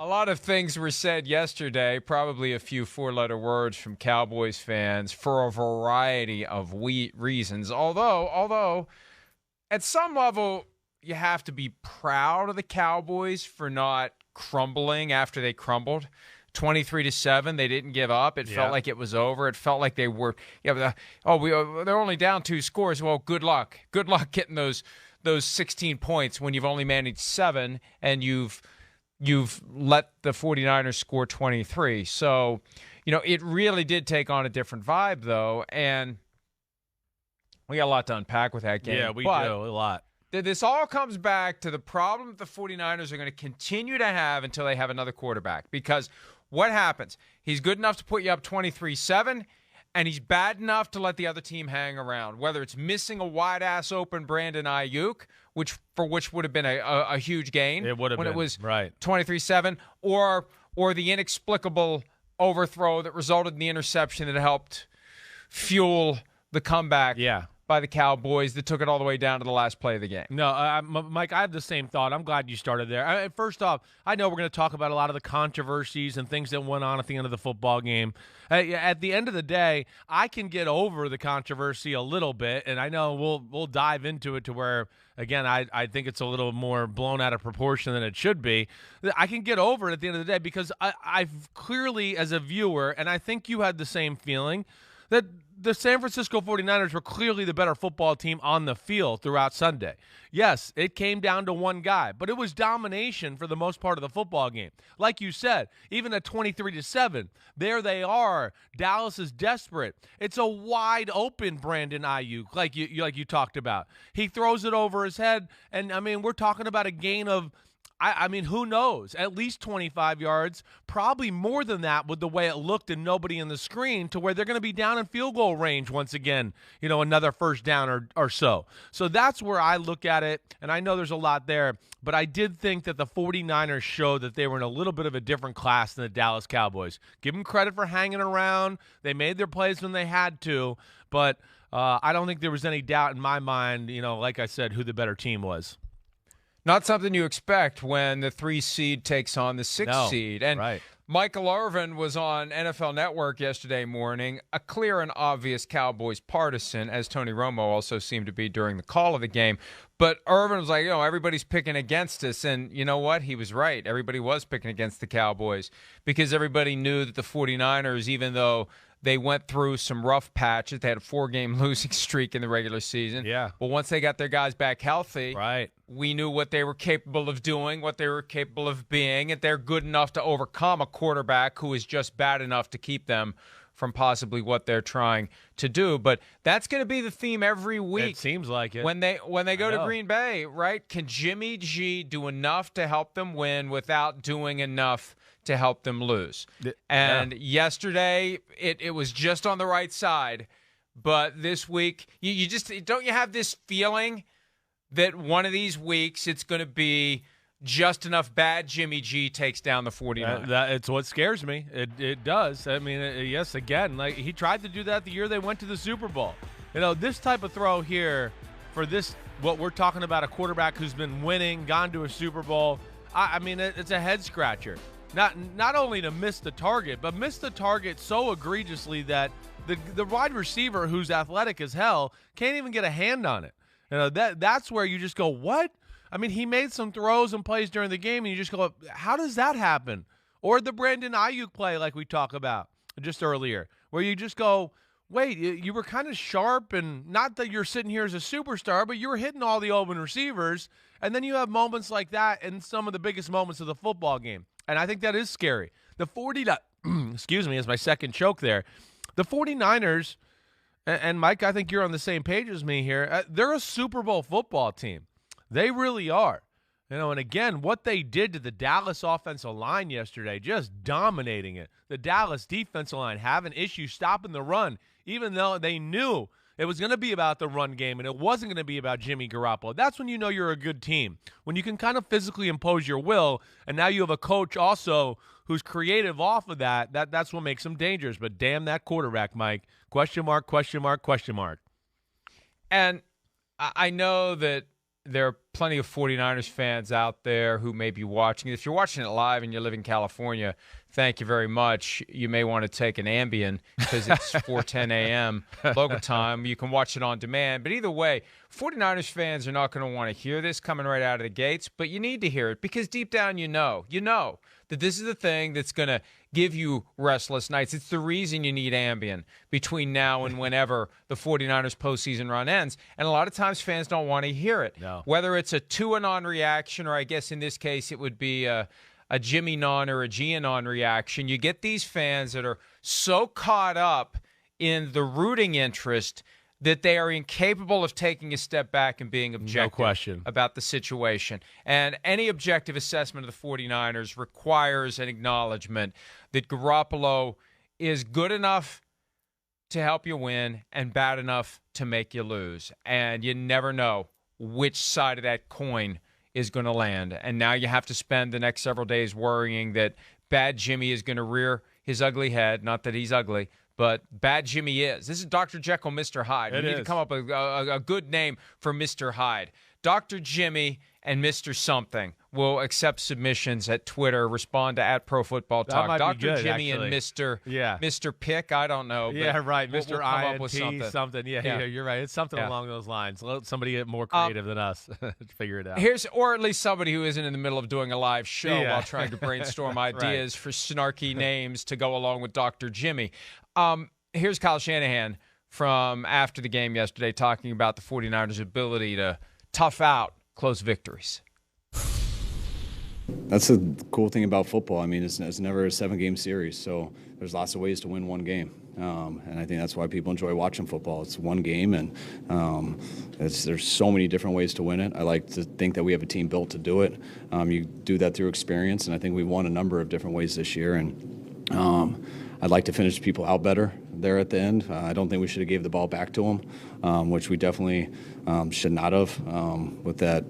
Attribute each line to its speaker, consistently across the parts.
Speaker 1: A lot of things were said yesterday, probably a few four-letter words from Cowboys fans for a variety of reasons. Although, at some level, you have to be proud of the Cowboys for not crumbling after they crumbled. 23-7, they didn't give up. It felt like it was over. It felt like they were. They're only down 2 scores. Well, good luck. Good luck getting those 16 points when you've only managed 7 and you've let the 49ers score 23. So, it really did take on a different vibe, though, and we got a lot to unpack with that game.
Speaker 2: Yeah, we do, a lot.
Speaker 1: This all comes back to the problem that the 49ers are going to continue to have until they have another quarterback. Because what happens? He's good enough to put you up 23-7, and he's bad enough to let the other team hang around, whether it's missing a wide-ass open Brandon Ayuk, which would have been a huge gain.
Speaker 2: It would have been.
Speaker 1: When it was
Speaker 2: right.
Speaker 1: 23-7, or the inexplicable overthrow that resulted in the interception that helped fuel the comeback by the Cowboys that took it all the way down to the last play of the game.
Speaker 2: No, Mike, I have the same thought. I'm glad you started there. First off, I know we're going to talk about a lot of the controversies and things that went on at the end of the football game. At the end of the day, I can get over the controversy a little bit, and I know we'll dive into it to where, again, I think it's a little more blown out of proportion than it should be. I can get over it at the end of the day because I've clearly, as a viewer, and I think you had the same feeling, that the San Francisco 49ers were clearly the better football team on the field throughout Sunday. Yes, it came down to one guy, but it was domination for the most part of the football game. Like you said, even at 23-7, there they are. Dallas is desperate. It's a wide open Brandon Ayuk, like you talked about. He throws it over his head, and we're talking about a gain of, who knows? At least 25 yards, probably more than that with the way it looked and nobody in the screen, to where they're going to be down in field goal range once again, another first down or so. So that's where I look at it, and I know there's a lot there, but I did think that the 49ers showed that they were in a little bit of a different class than the Dallas Cowboys. Give them credit for hanging around. They made their plays when they had to, but I don't think there was any doubt in my mind, like I said, who the better team was.
Speaker 1: Not something you expect when the 3 seed takes on the 6 seed. And
Speaker 2: right.
Speaker 1: Michael Irvin was on NFL Network yesterday morning, a clear and obvious Cowboys partisan, as Tony Romo also seemed to be during the call of the game. But Irvin was like, everybody's picking against us. And you know what? He was right. Everybody was picking against the Cowboys because everybody knew that the 49ers, even though they went through some rough patches. They had a 4-game losing streak in the regular season.
Speaker 2: Yeah.
Speaker 1: But once they got their guys back healthy,
Speaker 2: right,
Speaker 1: we knew what they were capable of doing, what they were capable of being, and they're good enough to overcome a quarterback who is just bad enough to keep them from possibly what they're trying to do. But that's going to be the theme every week.
Speaker 2: It seems like it.
Speaker 1: When they go to Green Bay, right? Can Jimmy G do enough to help them win without doing enough to help them lose? And yesterday, it was just on the right side. But this week, you just don't you have this feeling that one of these weeks it's going to be just enough bad Jimmy G takes down the 49ers.
Speaker 2: It's what scares me. It does. Yes, again, like he tried to do that the year they went to the Super Bowl. This type of throw here for this, what we're talking about, a quarterback who's been winning, gone to a Super Bowl. It's a head scratcher. Not only to miss the target, but miss the target so egregiously that the wide receiver, who's athletic as hell, can't even get a hand on it. That's where you just go, what? He made some throws and plays during the game, and you just go, how does that happen? Or the Brandon Ayuk play like we talked about just earlier, where you just go, wait, you were kind of sharp, and not that you're sitting here as a superstar, but you were hitting all the open receivers, and then you have moments like that in some of the biggest moments of the football game. And I think that is scary. The 49ers, excuse me, is my second choke there. The 49ers, and Mike, I think you're on the same page as me here, they're a Super Bowl football team. They really are. And again, what they did to the Dallas offensive line yesterday, just dominating it. The Dallas defensive line having issues stopping the run, even though they knew it was going to be about the run game and it wasn't going to be about Jimmy Garoppolo. That's when you know you're a good team, when you can kind of physically impose your will, and now you have a coach also who's creative off of that. That's what makes them dangerous. But damn that quarterback, Mike. Question mark, question mark, question mark.
Speaker 1: And I know that there are plenty of 49ers fans out there who may be watching. If you're watching it live and you live in California, thank you very much. You may want to take an Ambien because it's 4:10 a.m. local time. You can watch it on demand. But either way, 49ers fans are not going to want to hear this coming right out of the gates, but you need to hear it because deep down you know that this is the thing that's going to give you restless nights. It's the reason you need Ambien between now and whenever the 49ers postseason run ends. And a lot of times fans don't want to hear it.
Speaker 2: No.
Speaker 1: Whether it's a two-anon reaction, or I guess in this case it would be a Jimmy non or a Gianon reaction. You get these fans that are so caught up in the rooting interest that they are incapable of taking a step back and being objective about the situation. And any objective assessment of the 49ers requires an acknowledgement that Garoppolo is good enough to help you win and bad enough to make you lose. And you never know which side of that coin is going to land. And now you have to spend the next several days worrying that bad Jimmy is going to rear his ugly head. Not that he's ugly, but bad Jimmy is. This is Dr. Jekyll, Mr. Hyde. We need to come up with a good name for Mr. Hyde. Dr. Jimmy and Mr. Something will accept submissions at Twitter. Respond to @ProFootballTalk. Dr. Jimmy
Speaker 2: actually.
Speaker 1: And Mr. Pick. I don't know.
Speaker 2: Yeah, right.
Speaker 1: We'll
Speaker 2: Mr.
Speaker 1: come up with
Speaker 2: something. Yeah, you're right. It's something along those lines. Let somebody more creative than us figure it out.
Speaker 1: Or at least somebody who isn't in the middle of doing a live show while trying to brainstorm ideas for snarky names to go along with Dr. Jimmy. Here's Kyle Shanahan from after the game yesterday talking about the 49ers' ability to tough out close victories.
Speaker 3: That's the cool thing about football. I mean, it's never a 7-game series, so there's lots of ways to win one game. And I think that's why people enjoy watching football. It's one game, and there's so many different ways to win it. I like to think that we have a team built to do it. You do that through experience, and I think we've won a number of different ways this year. And I'd like to finish people out better there at the end. I don't think we should have gave the ball back to them, which we definitely should not have with that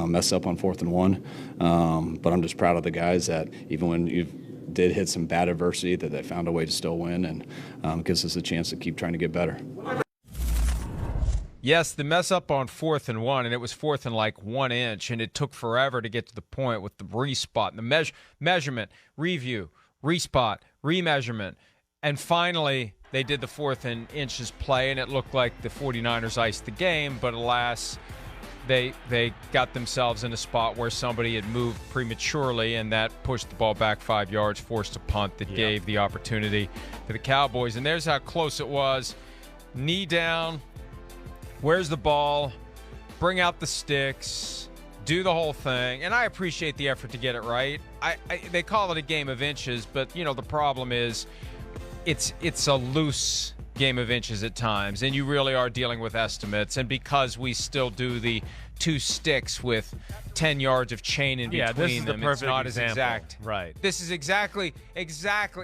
Speaker 3: mess up on 4th and 1. But I'm just proud of the guys that even when you did hit some bad adversity, that they found a way to still win, and gives us a chance to keep trying to get better.
Speaker 1: Yes, the mess up on 4th and 1, and it was 4th and like 1 inch, and it took forever to get to the point with the respot and the measurement, review, respot, remeasurement. And finally, they did the 4th and inches play, and it looked like the 49ers iced the game. But alas, they got themselves in a spot where somebody had moved prematurely, and that pushed the ball back 5 yards, forced a punt that gave the opportunity to the Cowboys. And there's how close it was. Knee down. Where's the ball? Bring out the sticks. Do the whole thing. And I appreciate the effort to get it right. They call it a game of inches, but, the problem is it's a loose game of inches at times, and you really are dealing with estimates. And because we still do the 2 sticks with 10 yards of chain in between them, it's not as exact.
Speaker 2: Right.
Speaker 1: This is exactly,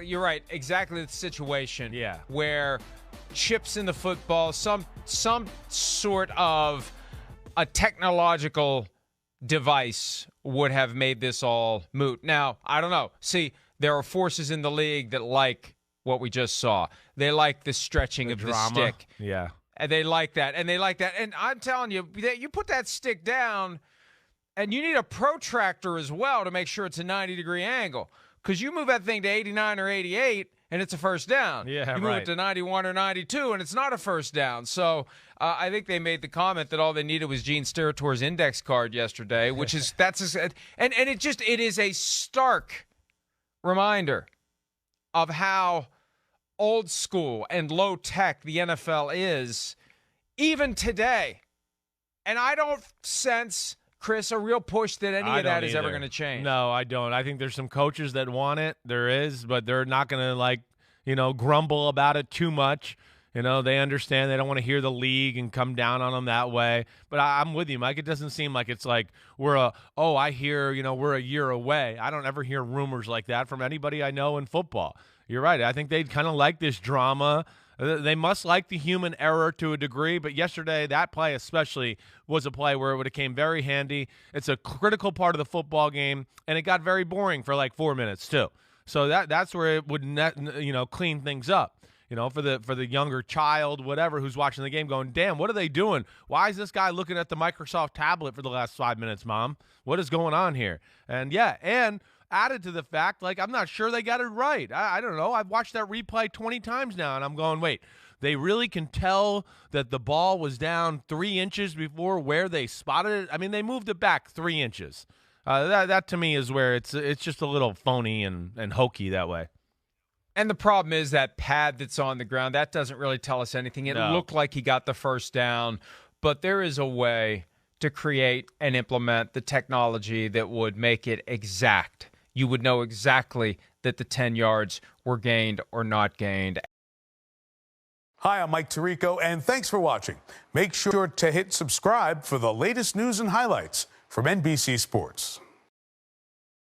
Speaker 1: you're right, exactly the situation where chips in the football, some sort of a technological device would have made this all moot. Now, I don't know. See, there are forces in the league that like what we just saw. They like the stretching of
Speaker 2: drama.
Speaker 1: The stick.
Speaker 2: Yeah.
Speaker 1: And they like that. And I'm telling you, you put that stick down, and you need a protractor as well to make sure it's a 90-degree angle. Because you move that thing to 89 or 88, and it's a first down.
Speaker 2: Yeah,
Speaker 1: you move it to 91 or 92, and it's not a first down. So I think they made the comment that all they needed was Gene Sterator's index card yesterday, which is it is a stark reminder of how old school and low tech the NFL is even today. And I don't sense, Chris, a real push that any of that is ever going to change.
Speaker 2: No, I don't. I think there's some coaches that want it. There is, but they're not going to grumble about it too much. They understand they don't want to hear the league and come down on them that way. But I'm with you, Mike. It doesn't seem like it's like we're a year away. I don't ever hear rumors like that from anybody I know in football. You're right. I think they'd kind of like this drama. They must like the human error to a degree, but yesterday that play especially was a play where it would have came very handy. It's a critical part of the football game, and it got very boring for like 4 minutes too. So that's where it would clean things up. for the younger child, whatever, who's watching the game going, damn, what are they doing? Why is this guy looking at the Microsoft tablet for the last 5 minutes, Mom? What is going on here? And added to the fact, I'm not sure they got it right. I don't know. I've watched that replay 20 times now, and I'm going, wait, they really can tell that the ball was down 3 inches before where they spotted it? I mean, they moved it back 3 inches. That to me is where it's just a little phony and hokey that way.
Speaker 1: And the problem is that pad that's on the ground, that doesn't really tell us anything. It looked like he got the first down, but there is a way to create and implement the technology that would make it exact. You would know exactly that the 10 yards were gained or not gained.
Speaker 4: Hi, I'm Mike Tirico, and thanks for watching. Make sure to hit subscribe for the latest news and highlights from NBC Sports.